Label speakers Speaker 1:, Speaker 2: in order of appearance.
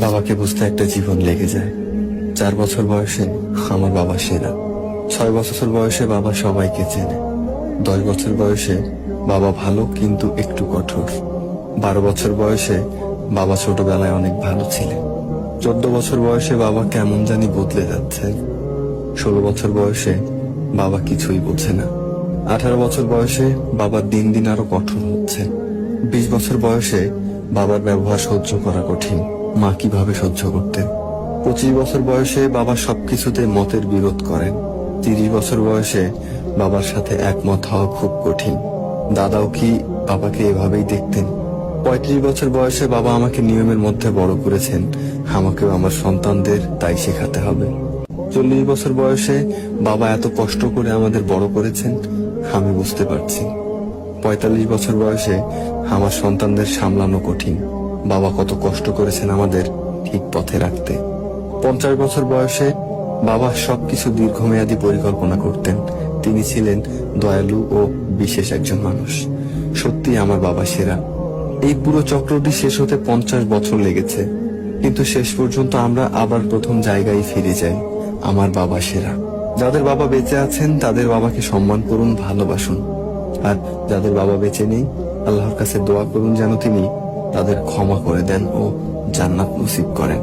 Speaker 1: বাবাকে বুঝতে একটা জীবন লেগে যায়। 4 বছর বয়সে আমার বাবা সেরা। 6 বছর বয়সে বাবা সবাইকে চেনে। 10 বছর বয়সে বাবা ভালো কিন্তু একটু কঠোর। 12 বছর বয়সে বাবা ছোটবেলায় অনেক ভালো ছিলেন। 14 বছর বয়সে বাবা কেমন জানি বদলে যাচ্ছে। 16 বছর বয়সে বাবা কিছুই বোঝে না। 18 বছর বয়সে বাবা দিন দিন আরো কঠোর হচ্ছে। 20 বছর বয়সে বাবার ব্যবহার সহ্য করা কঠিন। মা কিভাবে সহ্য করতেন। 25 বছর বয়সে বাবা সবকিছুতে মতের বিরোধ করেন। 30 বছর বয়সে বাবার সাথে একমত হওয়া খুব কঠিন। দাদাও কি বাবাকে এভাবেই দেখতেন? 35 বছর বয়সে বাবা আমাকে নিয়মের মধ্যে বড় করেছেন। আমাকেও আমার সন্তানদের তাই শেখাতে হবে। 40 বছর বয়সে বাবা এত কষ্ট করে আমাদের বড় করেছেন, আমি বুঝতে পারছি। 45 বছর বয়সে আমার সন্তানদের সামলানো কঠিন। বাবা কত কষ্ট করেছেন আমাদের ঠিক পথে রাখতে। 50 বছর বয়সে বাবা সবকিছু দীর্ঘমেয়াদী পরিকল্পনা করতেন। তিনি ছিলেন দয়ালু ও বিশেষ একজন মানুষ। সত্যি আমার বাবা সেরা। এই পুরো চক্রটি শেষ হতে 50 বছর লেগেছে, কিন্তু শেষ পর্যন্ত আমরা আবার প্রথম জায়গায় ফিরে যাই। আমার বাবা সেরা। যাদের বাবা বেঁচে আছেন তাদের বাবাকে সম্মান করুন, ভালোবাসুন। আর যাদের বাবা বেঁচে নেই, আল্লাহর কাছে দোয়া করুন যেন তিনি তাদের ক্ষমা করে দেন ও জান্নাত নসিব করেন।